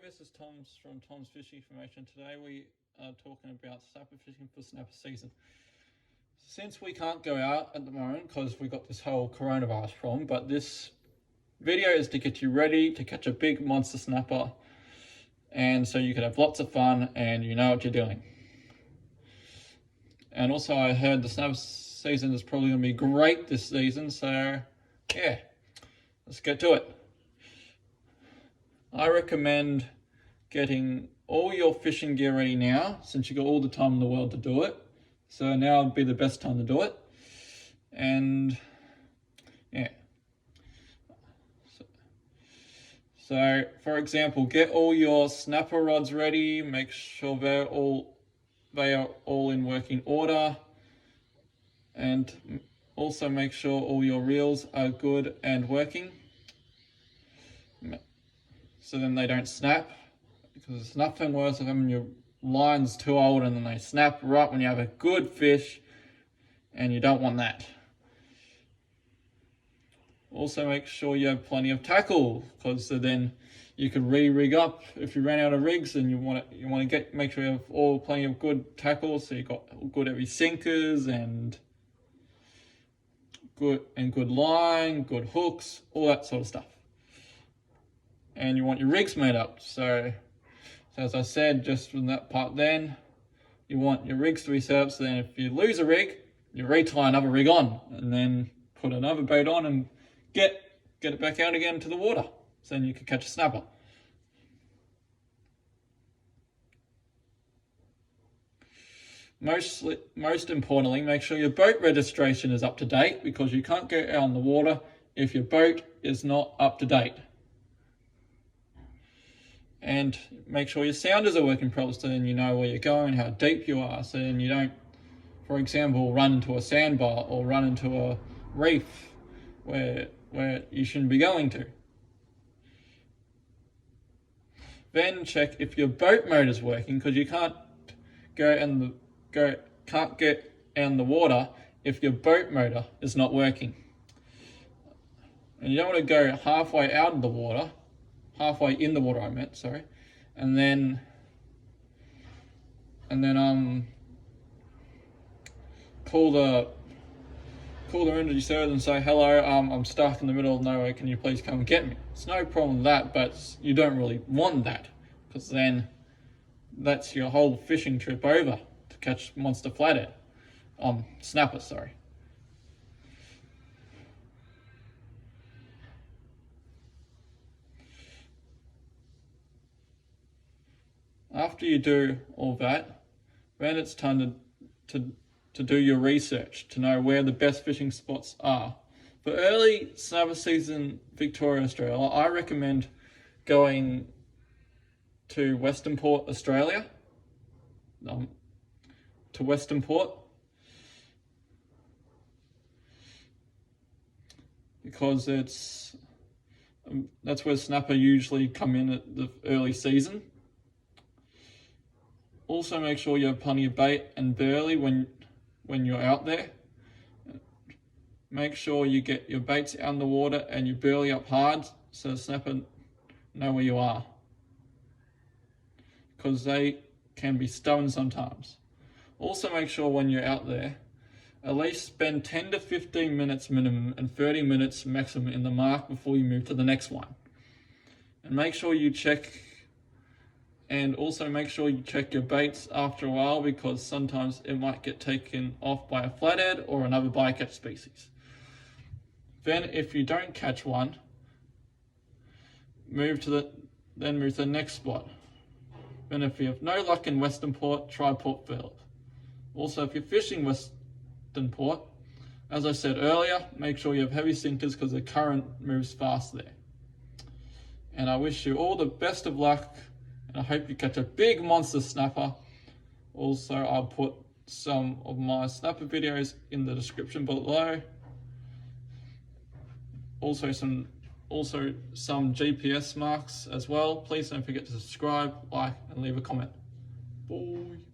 this is from Tom's Fishing Information. Today we are talking about snapper fishing for snapper season. Since we can't go out at the moment because we got this whole coronavirus problem, but this video is to get you ready to catch a big monster snapper, and so you can have lots of fun and you know what you're doing. And also I heard the snapper season is probably going to be great this season, so yeah, let's get to it. I recommend getting all your fishing gear ready now, since you've got all the time in the world to do it. So now would be the best time to do it. And yeah. So for example, get all your snapper rods ready, make sure they are all in working order. And also make sure all your reels are good and working, so then they don't snap, because there's nothing worse than having your lines too old and then they snap right when you have a good fish, and you don't want that. Also make sure you have plenty of tackle, because then you can rig up if you ran out of rigs, and you want to make sure you have plenty of good tackle, so you've got good heavy sinkers and good line, good hooks, all that sort of stuff. And you want your rigs made up. So as I said just from that part then, you want your rigs to be set up so then if you lose a rig, you retie another rig on and then put another bait on and get it back out again to the water, so then you can catch a snapper. Most importantly, make sure your boat registration is up to date, because you can't go out on the water if your boat is not up to date. And make sure your sounders are working properly, so then you know where you're going, how deep you are, so then you don't, for example, run into a sandbar or run into a reef where you shouldn't be going to. Then check if your boat motor is working, because you can't get in the water if your boat motor is not working. And you don't want to go halfway out of the water, halfway in the water I meant, sorry, and then call the emergency service and say, hello, I'm stuck in the middle of nowhere, can you please come and get me? It's no problem with that, but you don't really want that, because then that's your whole fishing trip over to catch monster flathead, snapper, sorry. After you do all that, then it's time to do your research to know where the best fishing spots are. For early snapper season Victoria, Australia, I recommend going to Western Port, Australia, to Western Port, because that's where snapper usually come in at the early season. Also make sure you have plenty of bait and burley when you're out there. Make sure you get your baits out in the water and you burley up hard, so the snapper know where you are, because they can be stubborn sometimes. Also make sure when you're out there, at least spend 10 to 15 minutes minimum and 30 minutes maximum in the mark before you move to the next one. And make sure you check your baits after a while, because sometimes it might get taken off by a flathead or another bycatch species. Then if you don't catch one, move to the next spot. Then if you have no luck in Western Port, try Port Phillip. Also, if you're fishing Western Port, as I said earlier, make sure you have heavy sinkers, because the current moves fast there. And I wish you all the best of luck, and I hope you catch a big monster snapper. Also, I'll put some of my snapper videos in the description below. Also some GPS marks as well. Please don't forget to subscribe, like, and leave a comment. Bye.